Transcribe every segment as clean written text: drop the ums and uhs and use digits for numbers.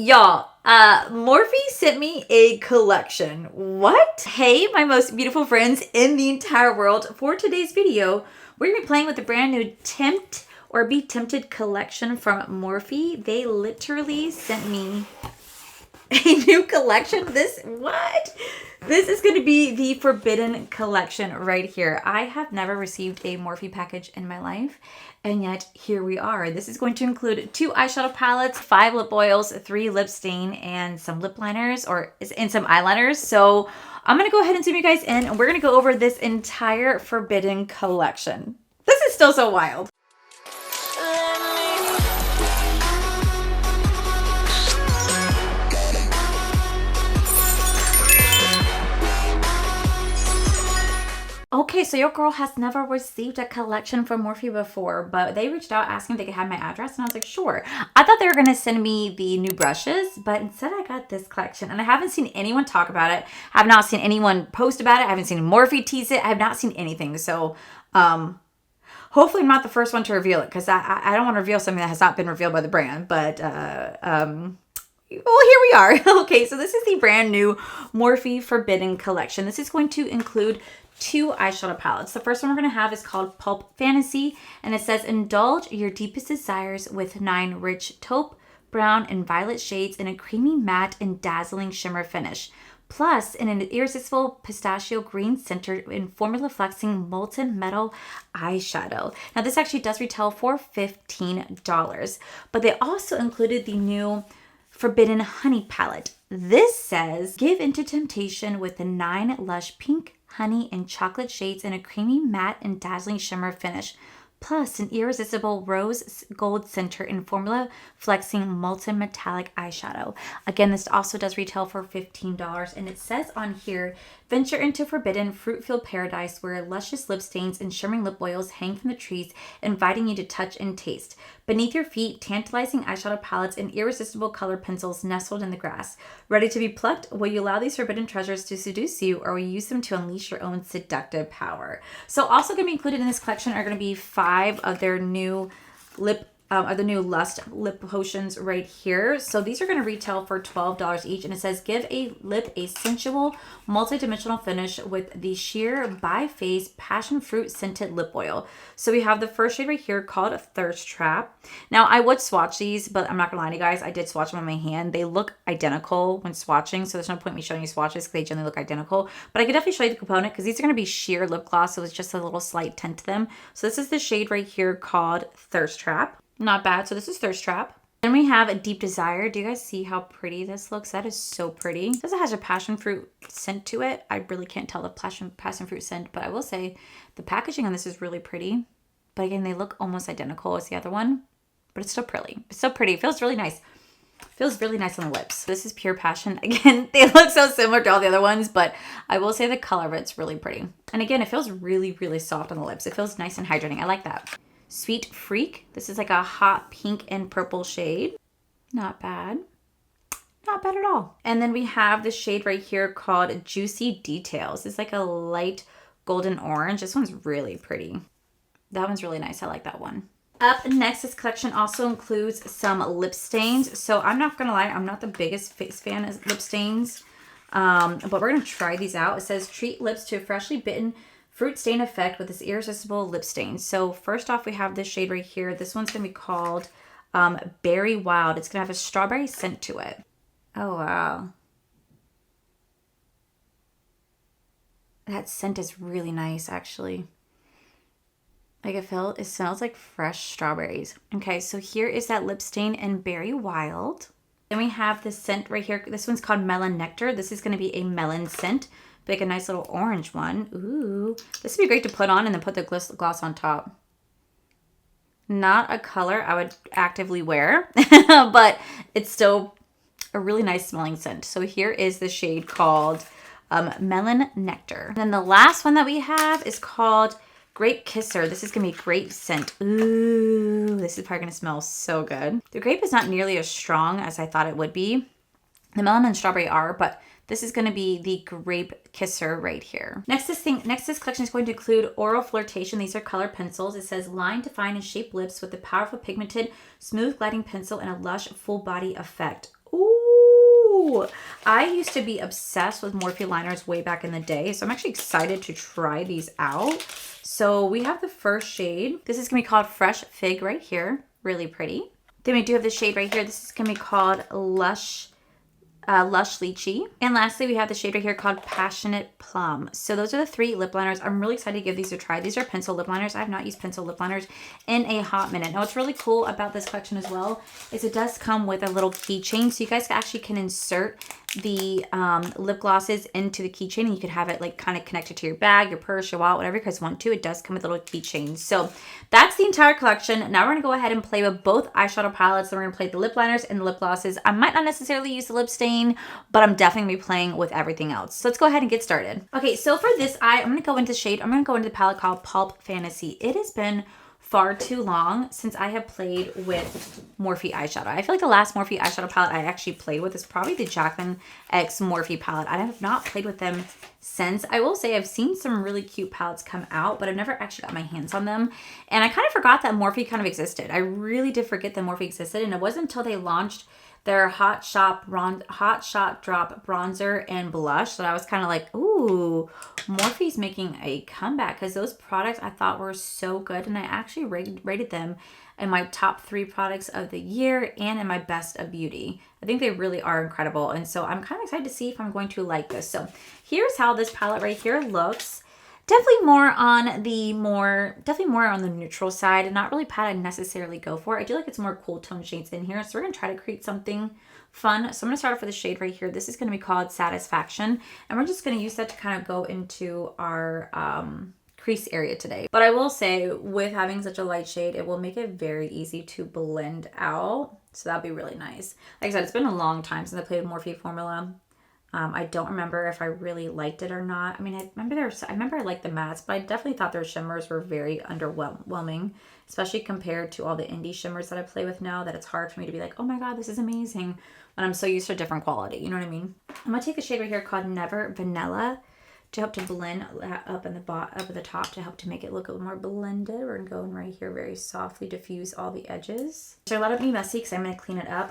Y'all, Morphe sent me a collection. What? Hey, my most beautiful friends in the entire world. For today's video, we're going to be playing with the brand new Tempt or Be Tempted collection from Morphe. They literally sent me a new collection. What? This is going to be the Forbidden collection right here. I have never received a Morphe package in my life, and yet here we are. This is going to include 2 eyeshadow palettes, 5 lip oils, 3 lip stain, and some lip liners and some eyeliners. So I'm going to go ahead and zoom you guys in, and we're going to go over this entire Forbidden collection. This is still so wild. Okay, so your girl has never received a collection from Morphe before, but they reached out asking if they could have my address, and I was like, sure. I thought they were going to send me the new brushes, but instead I got this collection, and I haven't seen anyone talk about it. I have not seen anyone post about it. I haven't seen Morphe tease it. I have not seen anything, so hopefully I'm not the first one to reveal it, because I don't want to reveal something that has not been revealed by the brand, but well, here we are. Okay, so this is the brand new Morphe Forbidden collection. This is going to include 2 eyeshadow palettes. The first one we're going to have is called Pulp Fantasy, and it says, indulge your deepest desires with 9 rich taupe, brown, and violet shades in a creamy matte and dazzling shimmer finish. Plus, in an irresistible pistachio green center in formula flexing molten metal eyeshadow. Now, this actually does retail for $15, but they also included the new Forbidden Honey palette. This says, give into temptation with the 9 lush pink, honey, and chocolate shades in a creamy matte and dazzling shimmer finish, plus an irresistible rose gold center in formula flexing molten metallic eyeshadow. Again, this also does retail for $15, and it says on here, venture into forbidden fruit-filled paradise where luscious lip stains and shimmering lip oils hang from the trees, inviting you to touch and taste. Beneath your feet, tantalizing eyeshadow palettes and irresistible color pencils nestled in the grass. Ready to be plucked? Will you allow these forbidden treasures to seduce you, or will you use them to unleash your own seductive power? So also going to be included in this collection are going to be 5 of their new Lush lip potions right here. So these are going to retail for $12 each, and it says, give a lip a sensual multi-dimensional finish with the sheer bi-phase passion fruit scented lip oil. So we have the first shade right here called Thirst Trap. Now I would swatch these, but I'm not gonna lie to you guys, I did swatch them on my hand. They look identical when swatching, so there's no point in me showing you swatches because they generally look identical, but I could definitely show you the component because these are going to be sheer lip gloss, so it's just a little slight tint to them. So this is the shade right here called Thirst Trap. Not bad. So this is Thirst Trap. Then we have a Deep Desire. Do you guys see how pretty this looks? That is so pretty. It says it has a passion fruit scent to it. I really can't tell the passion fruit scent, but I will say the packaging on this is really pretty. But again, they look almost identical as the other one, but it's still pretty. It's so pretty. It feels really nice. Feels really nice on the lips. This is Pure Passion. Again, they look so similar to all the other ones, but I will say the color of it's really pretty. And again, it feels really, really soft on the lips. It feels nice and hydrating. I like that. Sweet Freak. This is like a hot pink and purple shade. Not bad. Not bad at all. And then we have the shade right here called Juicy Details. It's like a light golden orange. This one's really pretty. That one's really nice. I like that one. Up next, this collection also includes some lip stains. So I'm not gonna lie, I'm not the biggest fan of lip stains, but we're gonna try these out. It says, treat lips to a freshly bitten fruit stain effect with this irresistible lip stain. So first off, we have this shade right here. This one's going to be called Berry Wild. It's going to have a strawberry scent to it. Oh, wow. That scent is really nice, actually. Like it smells like fresh strawberries. Okay, so here is that lip stain in Berry Wild. Then we have this scent right here. This one's called Melon Nectar. This is going to be a melon scent. Like a nice little orange one. Ooh, this would be great to put on and then put the gloss on top. Not a color I would actively wear, but it's still a really nice smelling scent. So here is the shade called Melon Nectar. And then the last one that we have is called Grape Kisser. This is going to be grape scent. Ooh, this is probably going to smell so good. The grape is not nearly as strong as I thought it would be. The melon and strawberry are, but this is going to be the Grape Kisser right here. Next, this collection is going to include Oral Flirtation. These are color pencils. It says, line, define, and shape lips with a powerful pigmented, smooth gliding pencil and a lush full body effect. Ooh, I used to be obsessed with Morphe liners way back in the day, so I'm actually excited to try these out. So we have the first shade. This is gonna be called Fresh Fig right here. Really pretty. Then we do have the shade right here. This is gonna be called Lush Lychee. And lastly, we have the shade right here called Passionate Plum. So those are the 3 lip liners. I'm really excited to give these a try. These are pencil lip liners. I have not used pencil lip liners in a hot minute. Now, what's really cool about this collection as well is it does come with a little keychain. So you guys actually can insert the lip glosses into the keychain, and you could have it like kind of connected to your bag, your purse, your wallet, whatever you guys want to. It does come with little keychains. So that's the entire collection. Now we're gonna go ahead and play with both eyeshadow palettes. So we're gonna play the lip liners and the lip glosses. I might not necessarily use the lip stain, but I'm definitely gonna be playing with everything else. So let's go ahead and get started. Okay, so for this eye, I'm gonna go into the shade. I'm gonna go into the palette called Pulp Fantasy. It has been far too long since I have played with Morphe eyeshadow. I feel like the last Morphe eyeshadow palette I actually played with is probably the Jacqueline X Morphe palette. I have not played with them since. I will say I've seen some really cute palettes come out, but I've never actually got my hands on them. And I kind of forgot that Morphe kind of existed. I really did forget that Morphe existed, and it wasn't until they launched their Hot Shot Drop bronzer and blush that I was kind of like, ooh, Morphe's making a comeback, because those products I thought were so good, and I actually rated them in my top 3 products of the year and in my best of beauty. I think they really are incredible, and so I'm kind of excited to see if I'm going to like this. So here's how this palette right here looks. Definitely more on the neutral side, and not really palette I necessarily go for. I do like it's more cool tone shades in here, so we're gonna try to create something fun. So I'm gonna start off with a shade right here. This is gonna be called Satisfaction, and we're just gonna use that to kind of go into our crease area today. But I will say, with having such a light shade, it will make it very easy to blend out. So that'll be really nice. Like I said, it's been a long time since I played with Morphe formula. I don't remember if I really liked it or not. I mean, I remember I liked the mattes, but I definitely thought their shimmers were very underwhelming, especially compared to all the indie shimmers that I play with now, that it's hard for me to be like, oh my God, this is amazing, when I'm so used to a different quality. You know what I mean? I'm gonna take the shade right here called Never Vanilla to help to blend up at the top to help to make it look a little more blended. We're gonna go in right here, very softly diffuse all the edges. So let it be messy because I'm gonna clean it up.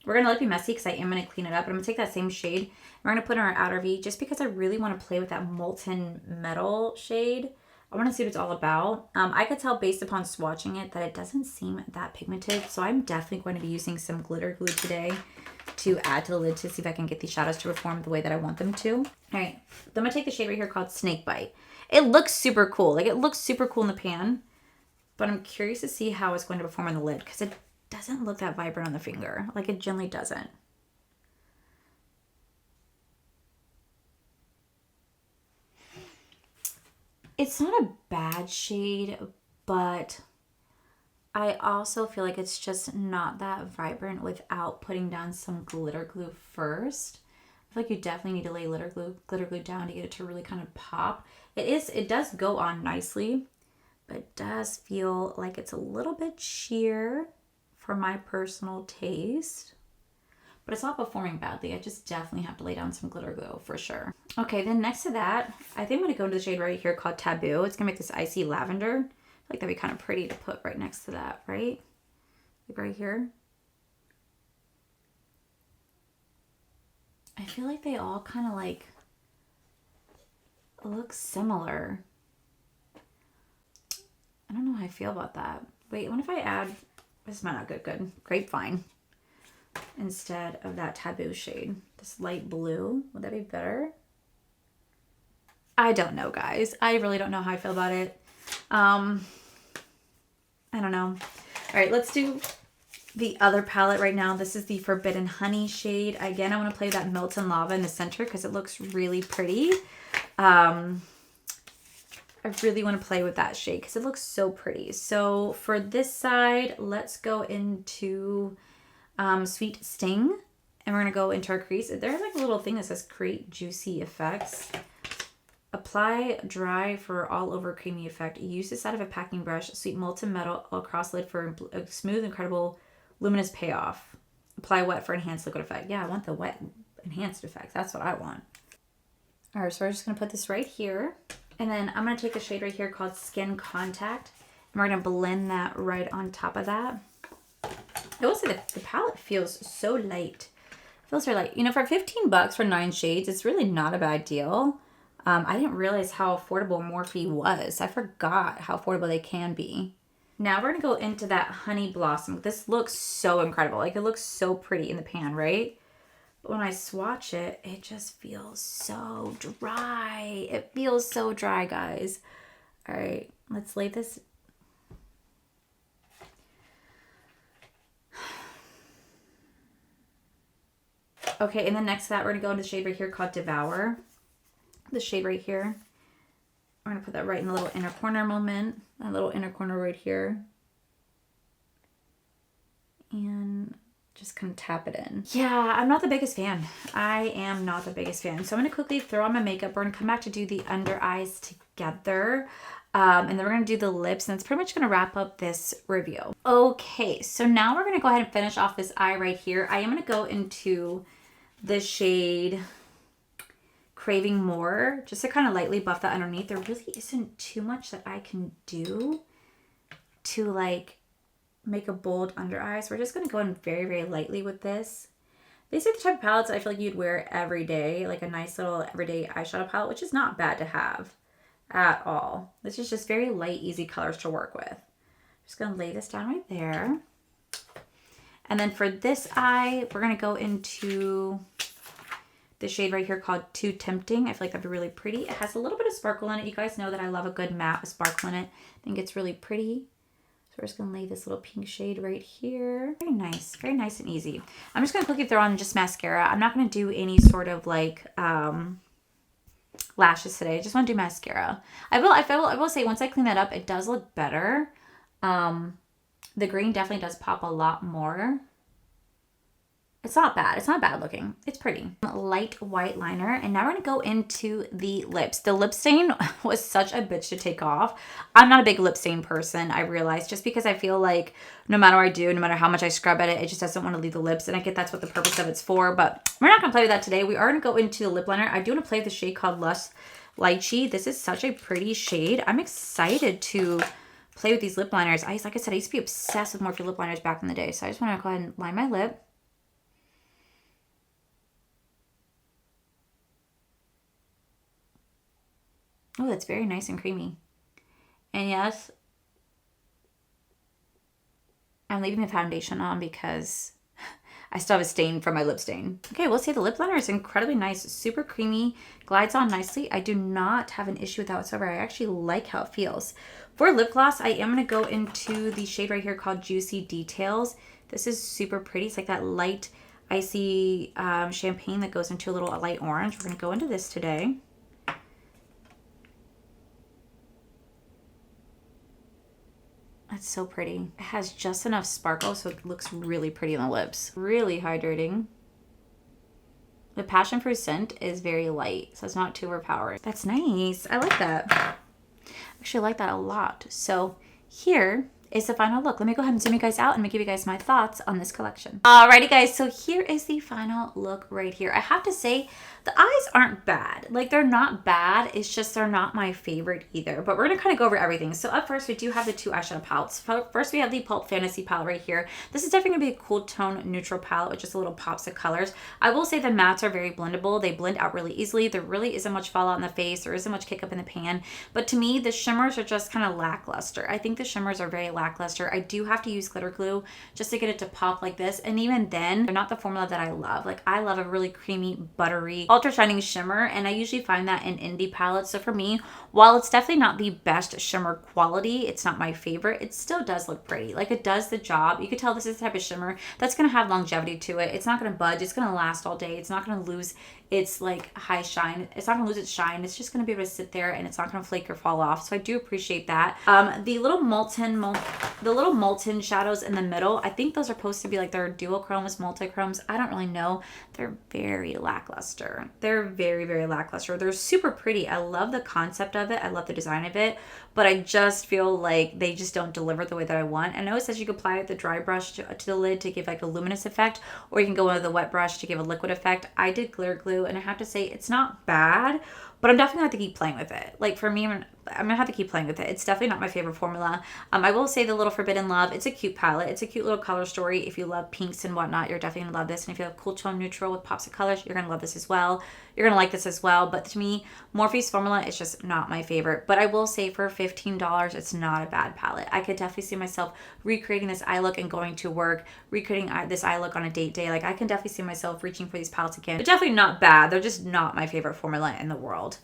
We're going to let it be messy because I am going to clean it up. But I'm going to take that same shade, and we're going to put it in our outer V, just because I really want to play with that molten metal shade. I want to see what it's all about. I could tell based upon swatching it that it doesn't seem that pigmented. So I'm definitely going to be using some glitter glue today to add to the lid to see if I can get these shadows to perform the way that I want them to. All right, then I'm going to take the shade right here called Snake Bite. It looks super cool. Like, it looks super cool in the pan, but I'm curious to see how it's going to perform on the lid, because it doesn't look that vibrant on the finger. Like, it generally doesn't. It's not a bad shade, but I also feel like it's just not that vibrant without putting down some glitter glue first. I feel like you definitely need to lay glitter glue down to get it to really kind of pop. It does go on nicely, but it does feel like it's a little bit sheer for my personal taste, but it's not performing badly. I just definitely have to lay down some glitter glue for sure. Okay, then next to that, I think I'm gonna go into the shade right here called Taboo. It's gonna make this icy lavender. I feel like that'd be kind of pretty to put right next to that, right? Like right here. I feel like they all kind of like look similar. I don't know how I feel about that. Wait, what if I add, this might not get good, Grapevine, instead of that Taboo shade? This light blue, would that be better? I don't know, guys. I really don't know how I feel about it. I don't know. All right, let's do the other palette right now. This is the Forbidden Honey shade. Again, I want to play that Melton Lava in the center because it looks really pretty. I really want to play with that shade because it looks so pretty. So for this side, let's go into Sweet Sting, and we're going to go into our crease. There's like a little thing that says create juicy effects. Apply dry for all over creamy effect. Use the side of a packing brush. Sweet molten metal across lid for a smooth, incredible, luminous payoff. Apply wet for enhanced liquid effect. Yeah, I want the wet enhanced effect. That's what I want. All right, so we're just going to put this right here. And then I'm going to take a shade right here called Skin Contact. And we're going to blend that right on top of that. I will say that the palette feels so light. It feels very light. You know, for 15 bucks for 9 shades, it's really not a bad deal. I didn't realize how affordable Morphe was. I forgot how affordable they can be. Now we're going to go into that Honey Blossom. This looks so incredible. Like, it looks so pretty in the pan, right? But when I swatch it, it just feels so dry. It feels so dry, guys. All right, let's lay this. Okay, and then next to that, we're going to go into the shade right here called Devour. The shade right here. We're going to put that right in the little inner corner moment. That little inner corner right here. And just kind of tap it in. Yeah, I'm not the biggest fan. I am not the biggest fan. So I'm going to quickly throw on my makeup. We're going to come back to do the under eyes together. And then we're going to do the lips. And it's pretty much going to wrap up this review. Okay, so now we're going to go ahead and finish off this eye right here. I am going to go into the shade Craving More, just to kind of lightly buff that underneath. There really isn't too much that I can do to like make a bold under eyes. We're just going to go in very, very lightly with this. These are the type of palettes I feel like you'd wear every day, like a nice little everyday eyeshadow palette, which is not bad to have at all. This is just very light, easy colors to work with. Just going to lay this down right there. And then for this eye, we're going to go into the shade right here called Too Tempting. I feel like that'd be really pretty. It has a little bit of sparkle in it. You guys know that I love a good matte with sparkle in it. I think it's really pretty. So we're just going to lay this little pink shade right here. Very nice and easy. I'm just going to quickly throw on just mascara. I'm not going to do any sort of like lashes today. I just want to do mascara. I will say once I clean that up, it does look better. The green definitely does pop a lot more. It's not bad. It's not bad looking. It's pretty. Light white liner. And now we're going to go into the lips. The lip stain was such a bitch to take off. I'm not a big lip stain person, I realized, just because I feel like no matter what I do, no matter how much I scrub at it, it just doesn't want to leave the lips. And I get that's what the purpose of it's for. But we're not going to play with that today. We are going to go into the lip liner. I do want to play with the shade called Lush Lychee. This is such a pretty shade. I'm excited to play with these lip liners. Like I said, I used to be obsessed with Morphe lip liners back in the day. So I just want to go ahead and line my lip. Oh, that's very nice and creamy. And yes, I'm leaving the foundation on because I still have a stain from my lip stain. Okay, we'll say the lip liner is incredibly nice, super creamy, glides on nicely. I do not have an issue with that whatsoever. I actually like how it feels. For lip gloss, I am going to go into the shade right here called Juicy Details. This is super pretty. It's like that light, icy champagne that goes into a little light orange. We're going to go into this today. That's so pretty. It has just enough sparkle so it looks really pretty on the lips. Really hydrating. The passion fruit scent is very light, so it's not too overpowering. That's nice. I like that. I actually like that a lot. So here is the final look. Let me go ahead and zoom you guys out and give you guys my thoughts on this collection. Alrighty guys, so here is the final look right here. I have to say, the eyes aren't bad. Like, they're not bad. It's just they're not my favorite either. But we're going to kind of go over everything. So up first, we do have the two eyeshadow palettes. First, we have the Pulp Fantasy palette right here. This is definitely going to be a cool tone neutral palette with just a little pops of colors. I will say the mattes are very blendable. They blend out really easily. There really isn't much fallout in the face. There isn't much kick up in the pan. But to me, the shimmers are just kind of lackluster. I think the shimmers are very lackluster. I do have to use glitter glue just to get it to pop like this. And even then, they're not the formula that I love. Like, I love a really creamy, buttery, ultra shining shimmer, and I usually find that in indie palettes. So for me, while it's definitely not the best shimmer quality, it's not my favorite, it still does look pretty. Like, it does the job. You could tell this is the type of shimmer that's going to have longevity to it. It's not going to budge. It's going to last all day. It's not going to lose its like high shine. It's not going to lose its shine. It's just going to be able to sit there and it's not going to flake or fall off. So I do appreciate that. The little molten shadows in the middle, I think those are supposed to be like their duochromes, multichromes. I don't really know. They're very lackluster. They're very, very lackluster. They're super pretty. I love the concept of it. I love the design of it, but I just feel like they just don't deliver the way that I want. I know it says you can apply the dry brush to the lid to give like a luminous effect, or you can go with the wet brush to give a liquid effect. I did glitter glue, and I have to say it's not bad, but I'm definitely going to have to keep playing with it. Like for me, I'm gonna have to keep playing with it. It's definitely not my favorite formula. I will say the Little Forbidden Love, it's a cute palette. It's a cute little color story. If you love pinks and whatnot, you're definitely gonna love this. And if you have cool tone neutral with pops of colors, you're gonna love this as well. You're gonna like this as well. But to me, Morphe's formula is just not my favorite. But I will say for $15, it's not a bad palette. I could definitely see myself recreating this eye look and going to work, recreating this eye look on a date day. Like I can definitely see myself reaching for these palettes again. They're definitely not bad. They're just not my favorite formula in the world.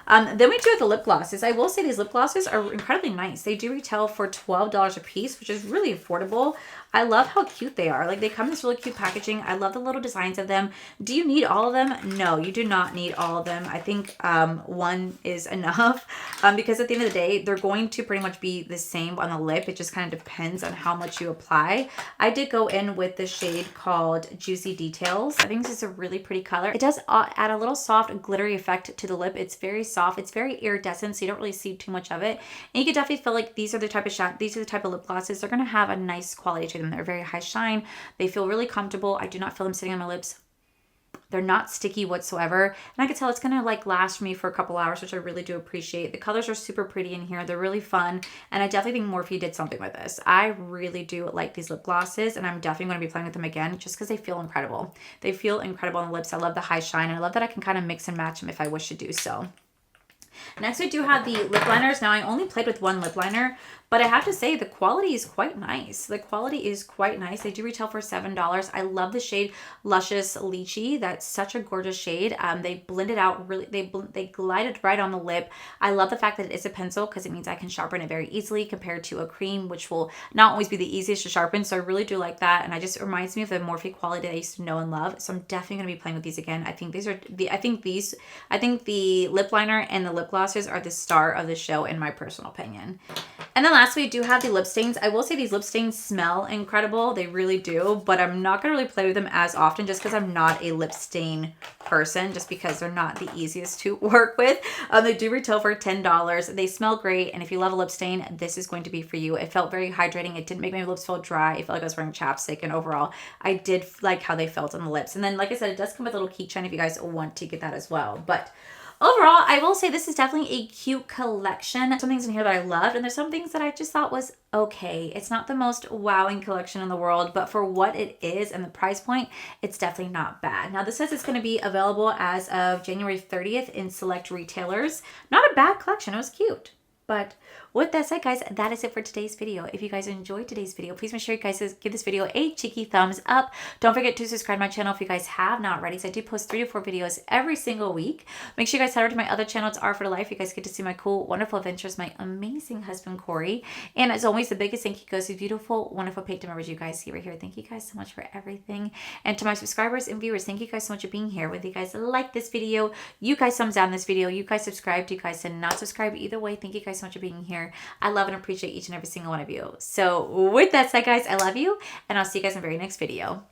Then we do have the lip glosses. I will say these lip glosses are incredibly nice. They do retail for $12 a piece, which is really affordable. I love how cute they are. Like they come in this really cute packaging. I love the little designs of them. Do you need all of them? No, you do not need all of them. I think one is enough because at the end of the day, they're going to pretty much be the same on the lip. It just kind of depends on how much you apply. I did go in with the shade called Juicy Details. I think this is a really pretty color. It does add a little soft glittery effect to the lip. It's very soft. It's very iridescent, so you don't really see too much of it. And you can definitely feel like these are the type of lip glosses. They're going to have a nice quality to them. They're very high shine. They feel really comfortable. I do not feel them sitting on my lips. They're not sticky whatsoever. And I can tell it's going to like last me for a couple hours, which I really do appreciate. The colors are super pretty in here. They're really fun. And I definitely think Morphe did something with this. I really do like these lip glosses, and I'm definitely going to be playing with them again just because they feel incredible. They feel incredible on the lips. I love the high shine, and I love that I can kind of mix and match them if I wish to do so. Next, we do have the lip liners. Now, I only played with one lip liner, but I have to say the quality is quite nice. The quality is quite nice. They do retail for $7. I love the shade Luscious Lychee. That's such a gorgeous shade. They blend it out really, they glide it right on the lip. I love the fact that it is a pencil because it means I can sharpen it very easily compared to a cream, which will not always be the easiest to sharpen. So I really do like that. And it just reminds me of the Morphe quality that I used to know and love. So I'm definitely going to be playing with these again. I think the lip liner and the lip glosses are the star of the show in my personal opinion. And then lastly, we do have the lip stains. I will say these lip stains smell incredible. They really do, but I'm not going to really play with them as often just because I'm not a lip stain person, just because they're not the easiest to work with. They do retail for $10. They smell great, and if you love a lip stain, this is going to be for you. It felt very hydrating. It didn't make my lips feel dry. It felt like I was wearing chapstick, and overall, I did like how they felt on the lips. And then, like I said, it does come with a little keychain if you guys want to get that as well. But overall, I will say this is definitely a cute collection. Some things in here that I loved, and there's some things that I just thought was okay. It's not the most wowing collection in the world, but for what it is and the price point, it's definitely not bad. Now, this says it's going to be available as of January 30th in select retailers. Not a bad collection. It was cute. But with that said, guys, that is it for today's video. If you guys enjoyed today's video, please make sure you guys give this video a cheeky thumbs up. Don't forget to subscribe to my channel if you guys have not already, so I do post 3 to 4 videos every single week. Make sure you guys head over to my other channel. It's R for Life. You guys get to see my cool, wonderful adventures, my amazing husband, Corey. And as always, the biggest thank you goes to beautiful, wonderful Patreon members you guys see right here. Thank you guys so much for everything. And to my subscribers and viewers, thank you guys so much for being here. Whether you guys like this video, you guys thumbs down this video, you guys subscribed, you guys did not subscribe, either way, thank you guys so much for being here. I love and appreciate each and every single one of you. So with that said, guys, I love you, and I'll see you guys in the very next video.